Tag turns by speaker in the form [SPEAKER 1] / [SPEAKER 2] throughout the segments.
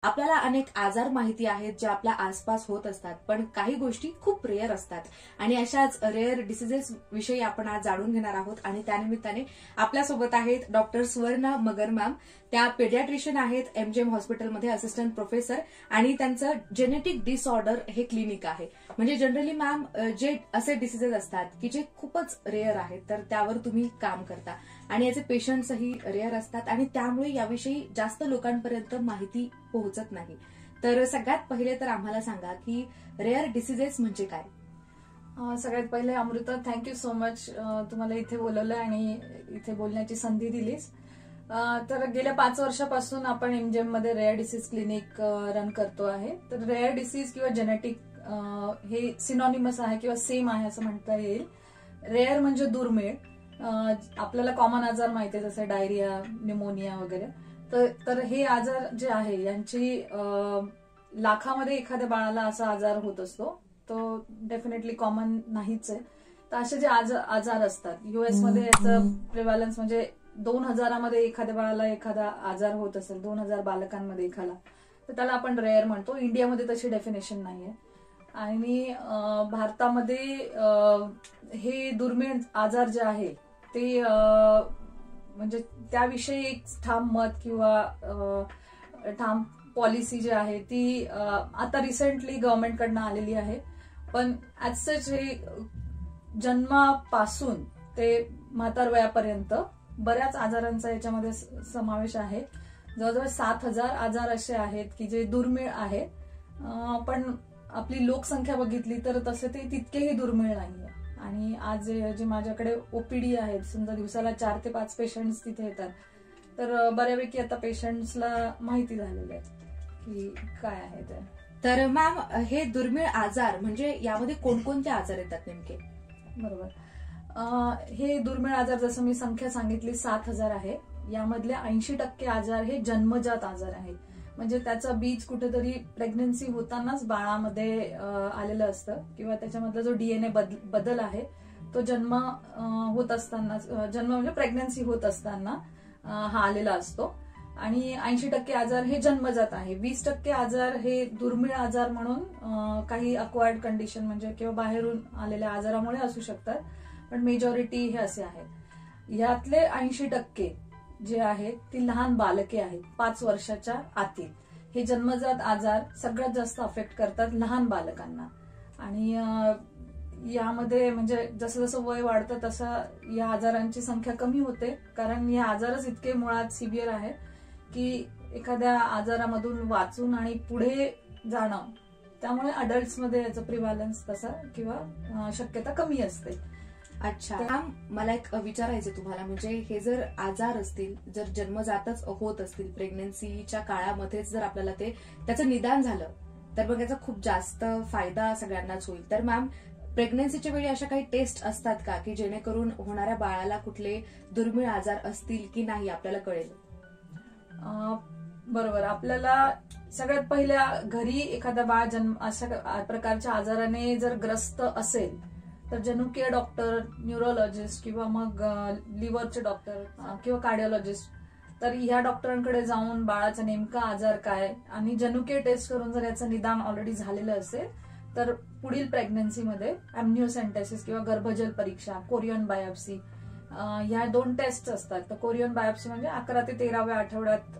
[SPEAKER 1] आपल्याला अनेक आजार माहिती आहेत जे आपल्या आसपास होत असतात, पण काही गोष्टी खूप रेअर असतात आणि अशाच रेअर डिसीजेस विषयी आपण आज जाणून घेणार आहोत. आणि त्यानिमित्ताने आपल्यासोबत आहेत डॉक्टर सुवर्णा मगर मॅम. त्या पेडियाट्रिशियन आहेत, एमजीएम हॉस्पिटलमध्ये असिस्टंट प्रोफेसर, आणि त्यांचं जेनेटिक डिसऑर्डर हे क्लिनिक आहे. म्हणजे जनरली मॅम जे असे डिसीजेस असतात की जे खूपच रेअर आहेत, तर त्यावर तुम्ही काम करता आणि याचे पेशंट्सही रेअर असतात आणि त्यामुळे याविषयी जास्त लोकांपर्यंत माहिती पोहोचत नाही. तर सगळ्यात पहिले तर आम्हाला सांगा की रेअर डिसीजेस म्हणजे काय?
[SPEAKER 2] सगळ्यात पहिले अमृता, थँक्यू सो मच तुम्हाला इथे बोलवलं आणि इथे बोलण्याची संधी दिलीस. तर गेल्या 5 वर्षापासून आपण एमजीएम मध्ये रेअर डिसीज क्लिनिक रन करतो आहे. तर रेअर डिसीज किंवा जेनेटिक हे सिनॉनिमस आहे किंवा सेम आहे असं म्हणता येईल. रेअर म्हणजे दुर्मिळ. आपल्याला कॉमन आजार माहिती आहे जसे डायरिया, न्यूमोनिया वगैरे. तर हे आजार जे आहे यांची लाखामध्ये एखाद्या बाळाला असा आजार होत असतो. तो डेफिनेटली कॉमन नाहीच आहे. तर असे जे आजार असतात युएस मध्ये याचं प्रिव्हॅलन्स म्हणजे 2000 मध्ये एखाद्या बाळाला एखादा आजार होत असेल, 2000 बालकांमध्ये एखादा, तर त्याला आपण रेअर म्हणतो. इंडियामध्ये तशी डेफिनेशन नाहीये. आणि भारतामध्ये हे दुर्मिळ आजार जे आहे ते म्हणजे त्याविषयी एक ठाम मत किंवा ठाम पॉलिसी जी आहे ती आता रिसेंटली गव्हर्नमेंटकडनं आलेली आहे. पण ऍज सच हे जन्मापासून ते म्हातार वयापर्यंत बऱ्याच आजारांचा याच्यामध्ये समावेश आहे. जवळजवळ 7000 आजार असे आहेत की जे दुर्मिळ आहे. पण आपली लोकसंख्या बघितली तर तसे ते तितकेही दुर्मिळ नाहीये. आणि आज जे माझ्याकडे ओपीडी आहेत, समजा दिवसाला 4 ते 5 पेशंट्स तिथे येतात, तर बऱ्यापैकी आता पेशंट्सला माहिती झालेलं आहे की काय आहे ते.
[SPEAKER 1] तर मॅम हे दुर्मिळ आजार म्हणजे यामध्ये कोणकोणते आजार येतात नेमके?
[SPEAKER 2] बरोबर. हे दुर्मिळ आजार जसं मी संख्या सांगितली 7000 आहे. यामधले 80% आजार हे जन्मजात आजार आहेत. म्हणजे त्याचं बीज कुठेतरी प्रेग्नन्सी होतानाच बाळामध्ये आलेलं असतं किंवा त्याच्यामधला जो डीएनए बदल आहे तो जन्म होत असताना, जन्म म्हणजे प्रेग्नन्सी होत असताना हा आलेला असतो. आणि 80% आजार हे जन्मजात आहे. 20% आजार हे दुर्मिळ आजार म्हणून काही अक्वायर्ड कंडिशन म्हणजे किंवा बाहेरून आलेल्या आजारामुळे असू शकतात. पण मेजॉरिटी हे असे आहेत. यातले 80% जे आहेत ती लहान बालके आहेत, 5 वर्षाच्या आतील. हे जन्मजात आजार सगळ्यात जास्त अफेक्ट करतात लहान बालकांना. आणि यामध्ये म्हणजे जसं जसं वय वाढतं तसं या आजारांची संख्या कमी होते. कारण हे आजारच इतके मुळात सिव्हिअर आहे की एखाद्या आजारामधून वाचून आणि पुढे जाणं, त्यामुळे अडल्ट्समध्ये याचं प्रिव्हॅलन्स तसा किंवा शक्यता कमी असते.
[SPEAKER 1] अच्छा मॅम, मला एक विचारायचं तुम्हाला, म्हणजे हे जर आजार असतील, जर जन्मजातच होत असतील, प्रेग्नन्सीच्या काळामध्येच जर आपल्याला त्याचं निदान झालं तर मग याचा खूप जास्त फायदा सगळ्यांनाच होईल. तर मॅम प्रेग्नन्सीच्या वेळी अशा काही टेस्ट असतात का की जेणेकरून होणाऱ्या बाळाला कुठले दुर्मिळ आजार असतील की नाही आपल्याला कळेल?
[SPEAKER 2] बरोबर. आपल्याला सगळ्यात पहिल्या घरी एखादा बाळ अशा प्रकारच्या आजाराने जर ग्रस्त असेल तर जनुकीय डॉक्टर, न्यूरोलॉजिस्ट किंवा मग लिव्हरचे डॉक्टर किंवा कार्डिओलॉजिस्ट, तर ह्या डॉक्टरांकडे जाऊन बाळाचा नेमका आजार काय आणि जनुकीय टेस्ट करून जर याचं निदान ऑलरेडी झालेलं असेल तर पुढील प्रेग्नन्सीमध्ये अॅम्निओसेंटेसिस किंवा गर्भजल परीक्षा, कोरियन बायोप्सी, ह्या 2 टेस्ट असतात. तर कोरियन बायोप्सी म्हणजे 11 ते 13व्या आठवड्यात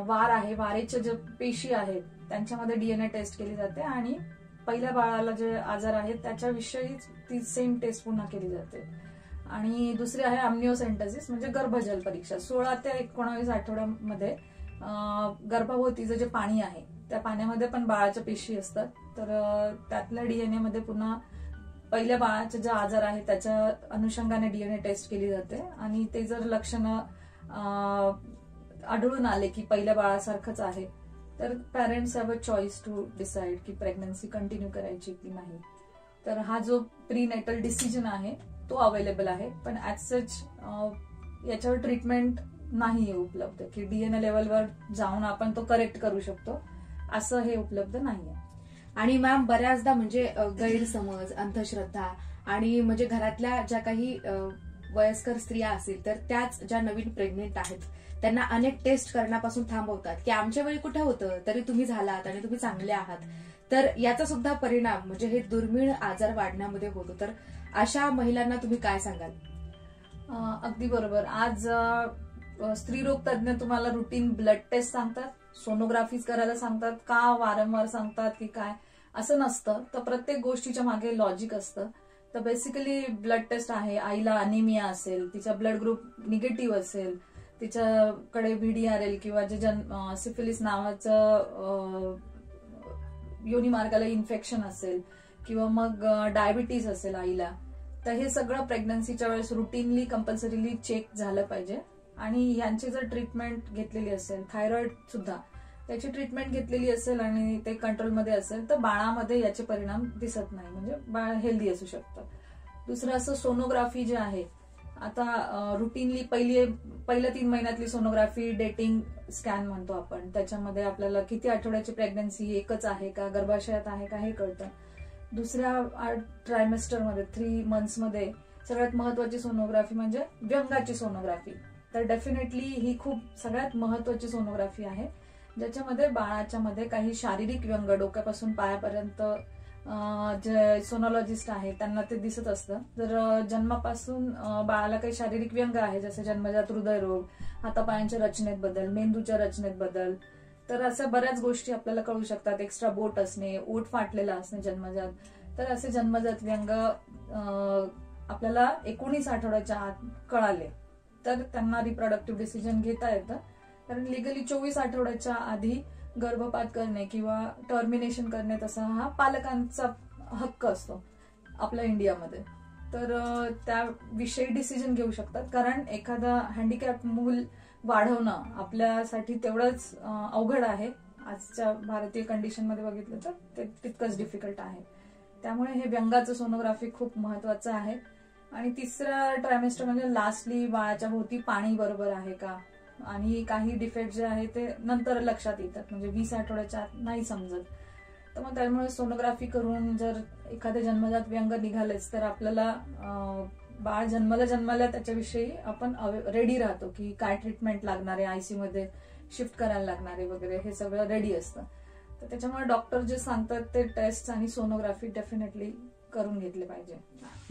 [SPEAKER 2] वार आहे, वारेचे जे पेशी आहेत त्यांच्यामध्ये डीएनए टेस्ट केली जाते आणि पहिल्या बाळाला जे आजार आहेत त्याच्याविषयीच ती सेम टेस्ट पुन्हा केली जाते. आणि दुसरी आहे अॅम्निओसेंटेसिस म्हणजे गर्भजल परीक्षा. 16 ते 19 आठवड्यामध्ये गर्भवतीचं जे पाणी आहे त्या पाण्यामध्ये पण बाळाच्या पेशी असतात. तर त्यातल्या डीएनए मध्ये पुन्हा पहिल्या बाळाचे जे आजार आहे त्याच्या अनुषंगाने डीएनए टेस्ट केली जाते. आणि ते जर लक्षणं आढळून आले की पहिल्या बाळासारखंच आहे तर parents have a choice to decide की प्रेग्नन्सी कंटिन्यू करायची की नाही. तर हा जो प्रीनेटल डिसिजन आहे तो अवेलेबल आहे. पण ऍज सच याच्यावर ट्रीटमेंट नाही उपलब्ध की डीएनए लेवलवर जाऊन आपण तो करेक्ट करू शकतो, असं हे उपलब्ध नाहीये.
[SPEAKER 1] आणि मॅम बऱ्याचदा म्हणजे गैरसमज, अंधश्रद्धा आणि म्हणजे घरातल्या ज्या काही वयस्कर स्त्रिया असतील तर त्याच ज्या नवीन प्रेग्नेंट आहेत त्यांना अनेक टेस्ट करण्यापासून थांबवतात की आमच्या वेळी कुठे होतं, तरी तुम्ही झालात आणि तुम्ही चांगले आहात. तर याचा सुद्धा परिणाम म्हणजे हे दुर्मिळ आजार वाढण्यामध्ये होतो. तर अशा महिलांना तुम्ही काय सांगाल?
[SPEAKER 2] अगदी बरोबर. आज स्त्रीरोग तज्ञ तुम्हाला रुटीन ब्लड टेस्ट सांगतात, सोनोग्राफीज करायला सांगतात का, वारंवार सांगतात की काय, असं नसतं. तर प्रत्येक गोष्टीच्या मागे लॉजिक असतं. तर बेसिकली ब्लड टेस्ट आहे. आईला अनिमिया असेल, तिचा ब्लड ग्रुप निगेटिव्ह असेल, तिच्याकडे VDRL किंवा जे सिफिलिस नावाचं योनी मार्गाला इन्फेक्शन असेल किंवा मग डायबिटीज असेल आईला, तर हे सगळं प्रेग्नन्सीच्या वेळेस रुटीनली कंपल्सरीली चेक झालं पाहिजे. आणि यांची जर ट्रीटमेंट घेतलेली असेल, थायरॉइड सुद्धा त्याची ट्रीटमेंट घेतलेली असेल आणि ते कंट्रोलमध्ये असेल, तर बाळामध्ये याचे परिणाम दिसत नाही, म्हणजे बाळ हेल्दी असू शकतं. दुसरं असं सोनोग्राफी जे आहे, आता रुटीनली पहिल्या 3 महिन्यातली सोनोग्राफी डेटिंग स्कॅन म्हणतो आपण. त्याच्यामध्ये आपल्याला किती आठवड्याची प्रेग्नन्सी, एकच आहे का, गर्भाशयात आहे का, हे कळतं. दुसऱ्या ट्रायमेस्टरमध्ये 3 मंथ्समध्ये सगळ्यात महत्वाची सोनोग्राफी म्हणजे व्यंगाची सोनोग्राफी. तर डेफिनेटली ही खूप सगळ्यात महत्वाची सोनोग्राफी आहे, ज्याच्यामध्ये बाळाच्या मध्ये काही शारीरिक व्यंग डोक्यापासून पायापर्यंत जे सोनोलॉजिस्ट आहेत त्यांना ते दिसत असतं. जर जन्मापासून बाळाला काही शारीरिक व्यंग आहे, जसे जन्मजात हृदयरोग, हातापायांच्या रचनेत बदल, मेंदूच्या रचनेत बदल, तर अशा बऱ्याच गोष्टी आपल्याला कळू शकतात. एक्स्ट्रा बोट असणे, ओठ फाटलेला असणे जन्मजात, तर असे जन्मजात व्यंग आपल्याला 19 आठवड्याच्या आत कळाले तर त्यांना रिप्रोडक्टिव्ह डिसिजन घेता येतं. कारण लिगली 24 आठवड्याच्या आधी गर्भपात करणे किंवा टर्मिनेशन करणे तसा हा पालकांचा हक्क असतो आपल्या इंडियामध्ये. तर त्याविषयी डिसिजन घेऊ शकतात. कारण एखादा हँडिकॅप मूल वाढवणं आपल्यासाठी तेवढंच अवघड आहे. आजच्या भारतीय कंडिशनमध्ये बघितलं तर ते तितकंच डिफिकल्ट आहे. त्यामुळे हे व्यंगाचं सोनोग्राफी खूप महत्वाचं आहे. आणि तिसरा ट्रायमेस्टर म्हणजे लास्टली बाळाच्या भोवती पाणी बरोबर आहे का, आणि काही डिफेक्ट जे आहे ते नंतर लक्षात येतात, म्हणजे 20 आठवड्याच्या आत नाही समजत. तर मग त्यामुळे सोनोग्राफी करून जर एखादे जन्मजात व्यंग निघालेच तर आपल्याला बाळ जन्माला त्याच्याविषयी आपण रेडी राहतो की काय ट्रीटमेंट लागणार आहे, आयसीयू मध्ये शिफ्ट करायला लागणार आहे वगैरे, हे सगळं रेडी असतं. तर त्याच्यामुळे डॉक्टर जे सांगतात ते टेस्ट आणि सोनोग्राफी डेफिनेटली करून घेतले पाहिजे.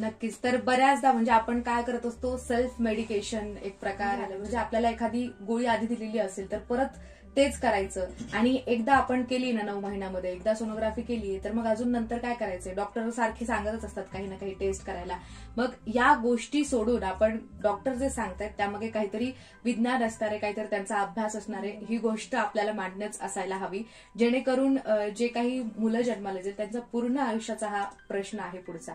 [SPEAKER 1] नक्कीच. तर बऱ्याचदा म्हणजे आपण काय करत असतो, सेल्फ मेडिकेशन एक प्रकार, म्हणजे आपल्याला एखादी गोळी आधी दिलेली असेल तर परत तेच करायचं. आणि एकदा आपण केली ना 9 महिन्यामध्ये एकदा सोनोग्राफी केली तर मग अजून नंतर काय करायचंय, डॉक्टर सारखे सांगतच असतात काही ना काही टेस्ट करायला. मग या गोष्टी सोडून आपण डॉक्टर जे सांगतात त्यामागे काहीतरी विज्ञान असणारे, काहीतरी त्यांचा अभ्यास असणारे, ही गोष्ट आपल्याला मांडणंच असायला हवी, जेणेकरून जे काही मुलं जन्माला येतील त्यांचा पूर्ण आयुष्याचा हा प्रश्न आहे पुढचा.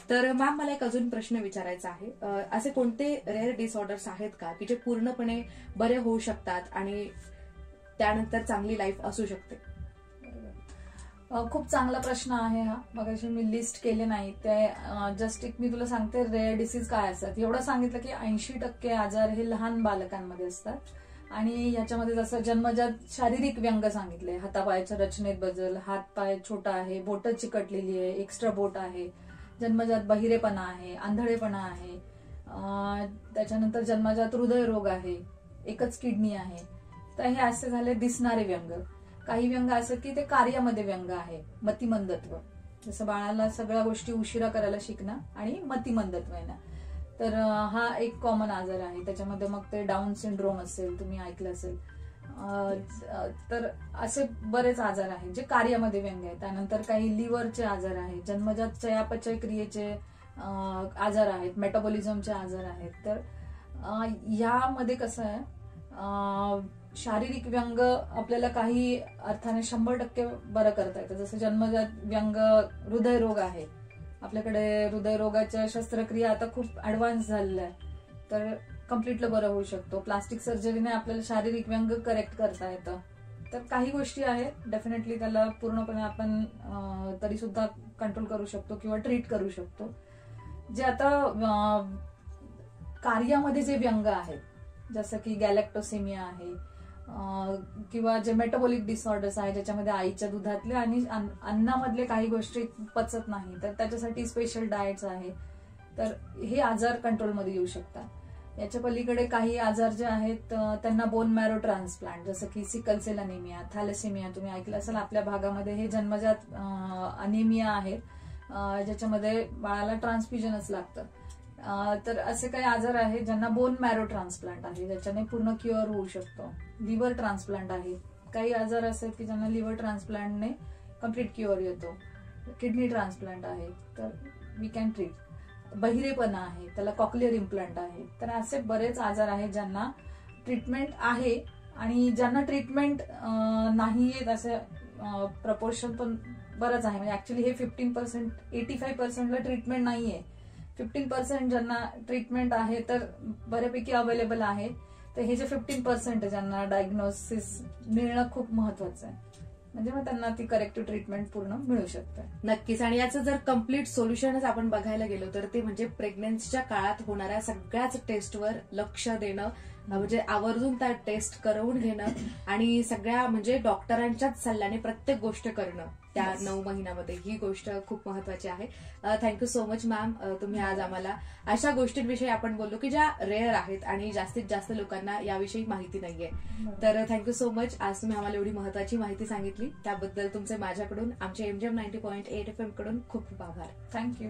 [SPEAKER 1] तर मॅम, मला एक अजून प्रश्न विचारायचा आहे. असे कोणते रेअर डिसऑर्डर्स आहेत का की जे पूर्णपणे बरे होऊ शकतात आणि त्यानंतर चांगली लाईफ असू शकते?
[SPEAKER 2] खूप चांगला प्रश्न आहे हा. मगाशी मी लिस्ट केले नाही ते, जस्ट एक मी तुला सांगते रेअर डिसीज काय असतात. एवढं सांगितलं की 80% आजार हे लहान बालकांमध्ये असतात. आणि याच्यामध्ये जसं जन्मजात शारीरिक व्यंग सांगितले, हातापायाच्या रचनेत बदल, हात पाय छोटा आहे, बोटं चिकटलेली आहे, एक्स्ट्रा बोट आहे, जन्मजात बहिरेपणा आहे, आंधळेपणा आहे, त्याच्यानंतर जन्मजात हृदयरोग आहे, एकच किडनी आहे. तर हे असे झाले दिसणारे व्यंग. काही व्यंग असं की ते कार्यामध्ये व्यंग आहे, मतिमंदत्व, जसं बाळाला सगळ्या गोष्टी उशिरा करायला शिकणं आणि मतिमंदत्व येणं. तर हा एक कॉमन आजार आहे. त्याच्यामध्ये मग ते डाऊन सिंड्रोम असेल, तुम्ही ऐकलं असेल. तर असे बरेच आजार आहेत जे कार्यामध्ये व्यंग आहे. त्यानंतर काही लिव्हरचे आजार आहेत, जन्मजात चयापचय क्रियेचे आजार आहेत, मेटाबॉलिझमचे आजार आहेत. तर यामध्ये कसं आहे, शारीरिक व्यंग आपल्याला काही अर्थाने 100% बरं करता येतं. जसं जन्मजात व्यंग हृदयरोग आहे, आपल्याकडे हृदयरोगाच्या शस्त्रक्रिया आता खूप ऍडव्हान्स झालेल्या आहे, तर कम्प्लिटली बरं होऊ शकतो. प्लास्टिक सर्जरीने आपल्याला शारीरिक व्यंग करेक्ट करता येतं. तर काही गोष्टी आहेत डेफिनेटली त्याला पूर्णपणे आपण तरी सुद्धा कंट्रोल करू शकतो किंवा ट्रीट करू शकतो. जे आता कार्यामध्ये जे व्यंग आहेत, जसं की गॅलेक्टोसेमिया आहे किंवा जे मेटाबॉलिक डिसऑर्डर्स आहे, ज्याच्यामध्ये आईच्या दुधातले आणि अन्नामधले काही गोष्टी पचत नाही, तर त्याच्यासाठी स्पेशल डाएट्स आहे. तर हे आजार कंट्रोलमध्ये येऊ शकतात. याच्या पलीकडे काही आजार जे आहेत त्यांना बोन मॅरो ट्रान्सप्लांट, जसं की सिकल सेल अनिमिया, थॅलेसेमिया, तुम्ही ऐकलं असेल आपल्या भागामध्ये, हे जन्मजात अनिमिया आहेत ज्याच्यामध्ये बाळाला ट्रान्सफ्युजनच लागतं. तर असे काही आजार आहेत ज्यांना बोन मॅरो ट्रान्सप्लांट आहे, ज्याच्याने पूर्ण क्युअर होऊ शकतो. लिव्हर ट्रान्सप्लांट आहे, काही आजार असे की ज्यांना लिव्हर ट्रान्सप्लांटने कम्प्लीट क्युअर येतो. किडनी ट्रान्सप्लांट आहे, तर वी कॅन ट्रीट. बहिरेपणा आहे, त्याला कॉक्लिअर इम्प्लांट आहे. तर असे बरेच आजार आहेत ज्यांना ट्रीटमेंट आहे, आणि ज्यांना ट्रीटमेंट नाहीये असे प्रपोर्शन पण बरंच आहे. म्हणजे ऍक्च्युली हे 15%, 85%ला ट्रीटमेंट नाहीये. 15% ज्यांना ट्रीटमेंट आहे तर बऱ्यापैकी अवेलेबल आहे. तर हे जे 15% ज्यांना डायग्नोसिस मिळणं खूप महत्वाचं आहे, म्हणजे मग त्यांना ती करेक्टिव्ह ट्रीटमेंट पूर्ण मिळू शकते.
[SPEAKER 1] नक्कीच. आणि याचं जर कम्प्लीट सोल्युशनच आपण बघायला गेलो तर ते म्हणजे प्रेग्नन्सीच्या काळात होणाऱ्या सगळ्याच टेस्टवर लक्ष देणं, म्हणजे आवर्जून त्या टेस्ट करवून घेणं आणि सगळ्या म्हणजे डॉक्टरांच्याच सल्ल्याने प्रत्येक गोष्ट करणं त्या 9 महिन्यामध्ये, ही गोष्ट खूप महत्वाची आहे. थँक्यू सो मच मॅम, तुम्ही आज आम्हाला अशा गोष्टींविषयी आपण बोललो की ज्या रेअर आहेत आणि जास्तीत जास्त लोकांना याविषयी माहिती नाहीये. तर थँक्यू सो मच, आज तुम्ही आम्हाला एवढी महत्वाची माहिती सांगितली, त्याबद्दल तुमचे माझ्याकडून, आमच्या MGM 90.8 FM कडून खूप खूप आभार.
[SPEAKER 2] थँक्यू.